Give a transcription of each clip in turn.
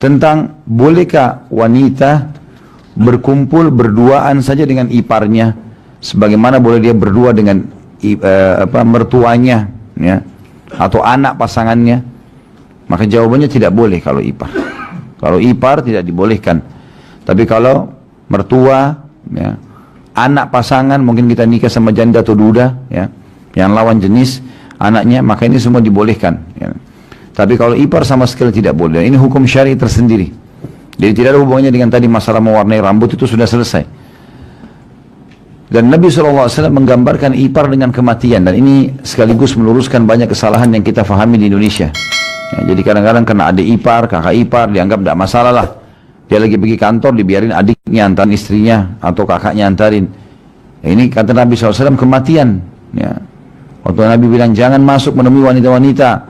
tentang bolehkah wanita berkumpul berduaan saja dengan iparnya, sebagaimana boleh dia berdua dengan mertuanya, ya, atau anak pasangannya. Maka jawabannya tidak boleh kalau ipar. Kalau ipar tidak dibolehkan. Tapi kalau mertua, ya, anak pasangan, mungkin kita nikah sama janda atau duda, ya, yang lawan jenis anaknya, maka ini semua dibolehkan, ya. Tapi kalau ipar sama sekali tidak boleh. Ini hukum syar'i tersendiri. Jadi tidak ada hubungannya dengan tadi masalah mewarnai rambut, itu sudah selesai. Dan Nabi SAW menggambarkan ipar dengan kematian. Dan ini sekaligus meluruskan banyak kesalahan yang kita fahami di Indonesia. Ya, jadi kadang-kadang kena adik ipar, kakak ipar, dianggap tidak masalah lah. Dia lagi pergi kantor, dibiarin adiknya antarin istrinya, atau kakaknya antarin. Ya, ini kata Nabi SAW kematian. Ya. Waktu Nabi bilang, jangan masuk menemui wanita-wanita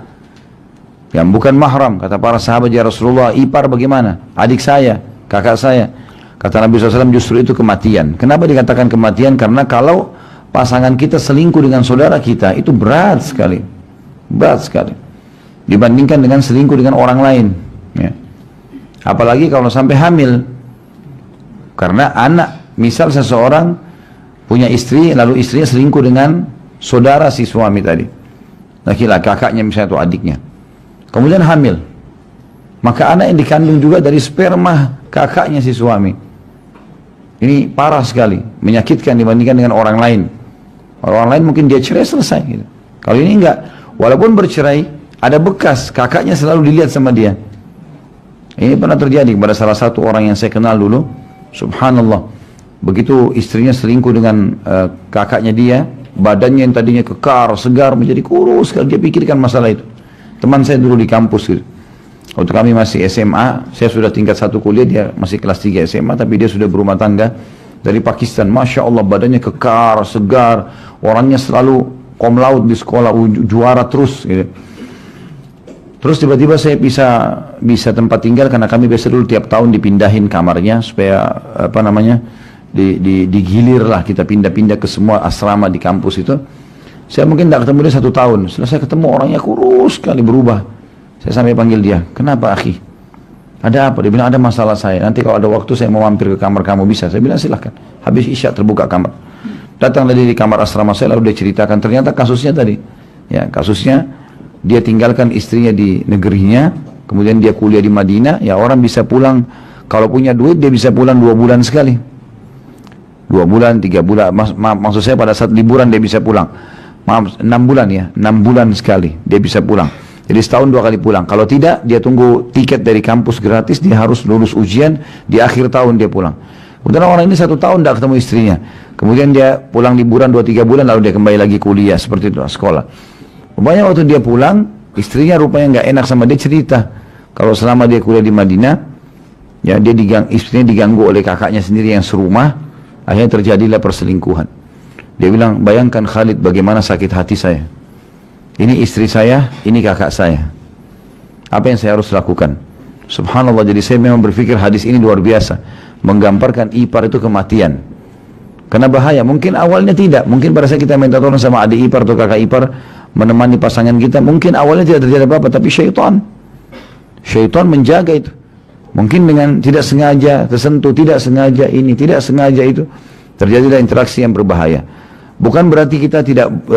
yang bukan mahram. Kata para sahabat, ya Rasulullah, ipar bagaimana? Adik saya, kakak saya. Kata Nabi SAW, justru itu kematian. Kenapa dikatakan kematian? Karena kalau pasangan kita selingkuh dengan saudara kita, itu berat sekali. Berat sekali. Dibandingkan dengan selingkuh dengan orang lain. Ya. Apalagi kalau sampai hamil. Karena anak, misal seseorang punya istri, lalu istrinya selingkuh dengan saudara si suami tadi. Laki-laki, kakaknya misalnya atau adiknya. Kemudian hamil, maka anak yang dikandung juga dari sperma kakaknya si suami. Ini parah sekali, menyakitkan dibandingkan dengan orang lain. Orang lain mungkin dia cerai selesai gitu. Kalau ini enggak, walaupun bercerai, ada bekas, kakaknya selalu dilihat sama dia. Ini pernah terjadi kepada salah satu orang yang saya kenal dulu. Subhanallah, begitu istrinya selingkuh dengan kakaknya dia, badannya yang tadinya kekar, segar, menjadi kurus. Kalau dia pikirkan masalah itu. Teman saya dulu di kampus gitu. Waktu kami masih SMA, saya sudah tingkat 1 kuliah, dia masih kelas 3 SMA, tapi dia sudah berumah tangga dari Pakistan. Masya Allah, badannya kekar, segar, orangnya selalu cum laude di sekolah, juara terus gitu. Terus tiba-tiba saya bisa tempat tinggal, karena kami biasa dulu tiap tahun dipindahin kamarnya, supaya digilir lah, kita pindah-pindah ke semua asrama di kampus itu. Saya mungkin tidak ketemu dia 1 tahun. Setelah saya ketemu, orangnya kurus sekali, berubah. Saya sampai panggil dia, kenapa akhi? Ada apa? Dia bilang, ada masalah saya. Nanti kalau ada waktu saya mau mampir ke kamar kamu, bisa? Saya bilang, silahkan. Habis isya terbuka kamar. Datanglah dia di kamar asrama saya, lalu dia ceritakan. Ternyata kasusnya tadi. Ya, kasusnya dia tinggalkan istrinya di negerinya, kemudian dia kuliah di Madinah. Ya, orang bisa pulang, kalau punya duit dia bisa pulang 2 bulan sekali. 2 bulan, 3 bulan. Maksud saya pada saat liburan dia bisa pulang. Maaf, 6 bulan ya, 6 bulan sekali dia bisa pulang. Jadi setahun 2 kali pulang. Kalau tidak, dia tunggu tiket dari kampus gratis, dia harus lulus ujian, di akhir tahun dia pulang. Kemudian orang ini 1 tahun tidak ketemu istrinya. Kemudian dia pulang liburan 2-3 bulan, lalu dia kembali lagi kuliah, seperti itu, sekolah. Rupanya waktu dia pulang, istrinya rupanya nggak enak sama dia, cerita. Kalau selama dia kuliah di Madinah, ya istrinya diganggu oleh kakaknya sendiri yang serumah, akhirnya terjadilah perselingkuhan. Dia bilang, bayangkan Khalid bagaimana sakit hati saya. Ini istri saya, ini kakak saya. Apa yang saya harus lakukan? Subhanallah, jadi saya memang berpikir hadis ini luar biasa. Menggambarkan ipar itu kematian. Karena bahaya, mungkin awalnya tidak. Mungkin pada saat kita minta tolong sama adik ipar atau kakak ipar, menemani pasangan kita, mungkin awalnya tidak terjadi apa-apa, tapi syaitan menjaga itu. Mungkin dengan tidak sengaja, tersentuh, tidak sengaja ini, tidak sengaja itu, terjadilah interaksi yang berbahaya. Bukan berarti kita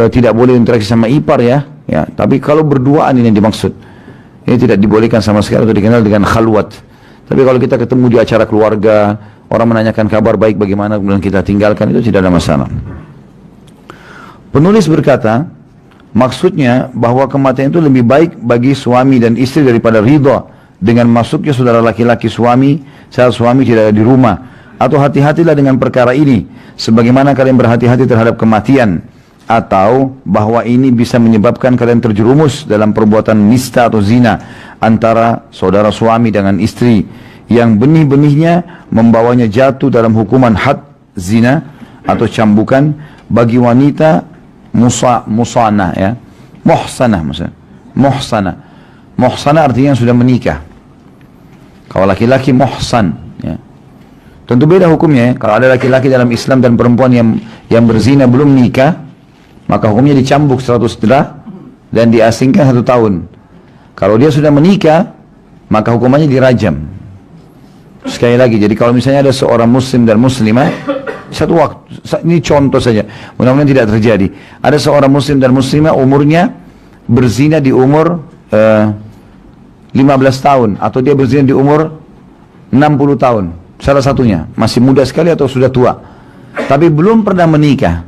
tidak boleh interaksi sama ipar ya, tapi kalau berduaan ini yang dimaksud. Ini tidak dibolehkan sama sekali, atau dikenal dengan khalwat. Tapi kalau kita ketemu di acara keluarga, orang menanyakan kabar baik bagaimana, kemudian kita tinggalkan, itu tidak ada masalah. Penulis berkata, maksudnya bahwa kematian itu lebih baik bagi suami dan istri daripada ridha dengan masuknya saudara laki-laki suami saat suami tidak ada di rumah. Atau hati-hatilah dengan perkara ini, sebagaimana kalian berhati-hati terhadap kematian, atau bahwa ini bisa menyebabkan kalian terjerumus dalam perbuatan nista atau zina antara saudara suami dengan istri, yang benih-benihnya membawanya jatuh dalam hukuman had zina atau cambukan bagi wanita musanah, ya, muhsanah maksudnya. Muhsanah artinya yang sudah menikah. Kalau laki-laki muhsan, ya. Tentu beda hukumnya ya. Kalau ada laki-laki dalam Islam dan perempuan yang berzina belum nikah, maka hukumnya dicambuk 100 derah dan diasingkan 1 tahun. Kalau dia sudah menikah, maka hukumannya dirajam. Sekali lagi, jadi kalau misalnya ada seorang muslim dan muslimah, satu waktu, ini contoh saja, mudah-mudahan tidak terjadi. Ada seorang muslim dan muslimah umurnya berzina di umur 15 tahun, atau dia berzina di umur 60 tahun, salah satunya, masih muda sekali atau sudah tua, tapi belum pernah menikah.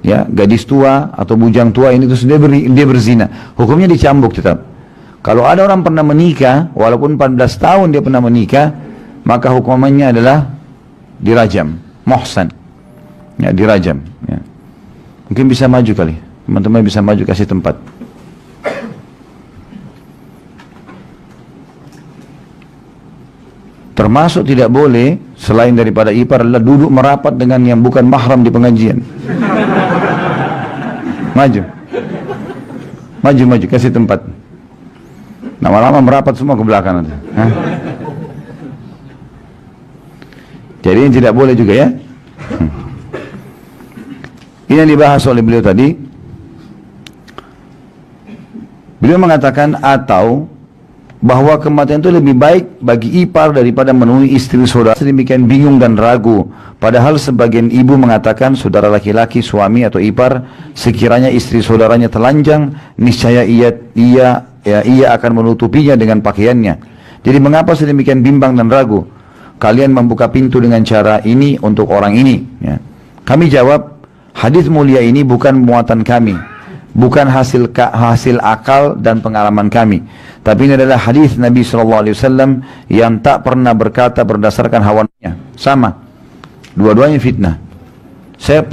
Ya, gadis tua atau bujang tua ini terus dia berzina, hukumnya dicambuk tetap. Kalau ada orang pernah menikah, walaupun 14 tahun dia pernah menikah, maka hukumannya adalah dirajam, muhsan. Ya, dirajam. Ya. Mungkin bisa maju kali, teman-teman bisa maju kasih tempat. Termasuk tidak boleh, selain daripada ipar, adalah duduk merapat dengan yang bukan mahram di pengajian. Maju. Maju, kasih tempat. Lama-lama merapat semua ke belakang nanti. Hah? Jadi ini tidak boleh juga ya. Ini yang dibahas oleh beliau tadi. Beliau mengatakan atau bahwa kematian itu lebih baik bagi ipar daripada menemui istri saudara. Sedemikian bingung dan ragu. Padahal sebagian ibu mengatakan saudara laki-laki, suami atau ipar, sekiranya istri saudaranya telanjang, niscaya ia akan menutupinya dengan pakaiannya. Jadi mengapa sedemikian bimbang dan ragu? Kalian membuka pintu dengan cara ini untuk orang ini. Ya. Kami jawab, hadis mulia ini bukan muatan kami, bukan hasil akal dan pengalaman kami, tapi ini adalah hadis Nabi SAW yang tak pernah berkata berdasarkan hawanya. Sama, dua-duanya fitnah. Saya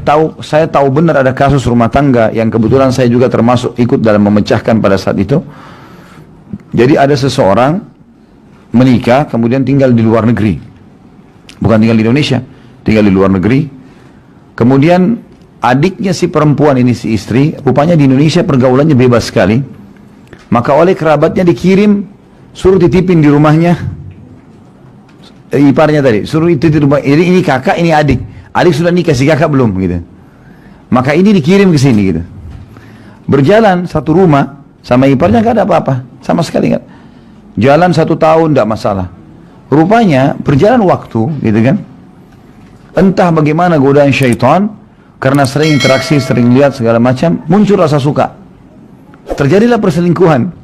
tahu benar ada kasus rumah tangga yang kebetulan saya juga termasuk ikut dalam memecahkan pada saat itu. Jadi ada seseorang menikah kemudian tinggal di luar negeri, bukan tinggal di Indonesia, tinggal di luar negeri. Kemudian adiknya si perempuan ini, si istri, rupanya di Indonesia pergaulannya bebas sekali. Maka oleh kerabatnya dikirim, suruh titipin di rumahnya, iparnya tadi, suruh itu di rumah. Jadi ini kakak, ini adik. Adik sudah nikah, si kakak belum gitu. Maka ini dikirim ke sini gitu. Berjalan satu rumah sama iparnya nggak ada apa-apa, sama sekali nggak. Jalan 1 tahun tidak masalah. Rupanya berjalan waktu, gitu kan. Entah bagaimana godaan syaitan, karena sering interaksi, sering lihat segala macam, muncul rasa suka. Terjadilah perselingkuhan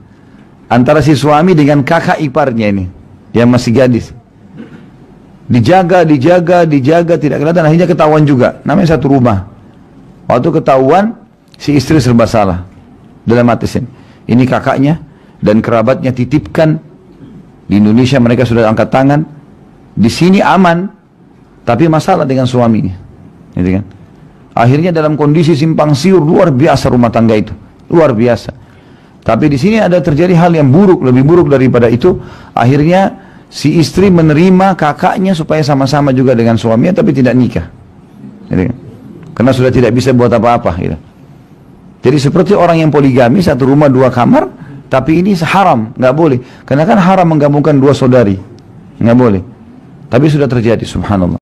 antara si suami dengan kakak iparnya ini, yang masih gadis. Dijaga, tidak kelihatan, akhirnya ketahuan juga. Namanya satu rumah. Waktu ketahuan, si istri serba salah. Dalam hati ini kakaknya dan kerabatnya titipkan di Indonesia, mereka sudah angkat tangan. Di sini aman, tapi masalah dengan suaminya. Gitu kan? Akhirnya dalam kondisi simpang siur luar biasa rumah tangga itu, luar biasa. Tapi di sini ada terjadi hal yang buruk, lebih buruk daripada itu. Akhirnya si istri menerima kakaknya supaya sama-sama juga dengan suaminya, tapi tidak nikah. Gitu kan? Karena sudah tidak bisa buat apa-apa. Gitu. Jadi seperti orang yang poligami, satu rumah 2 kamar, tapi ini haram, nggak boleh. Karena kan haram menggabungkan 2 saudari, nggak boleh. Tapi sudah terjadi, subhanallah.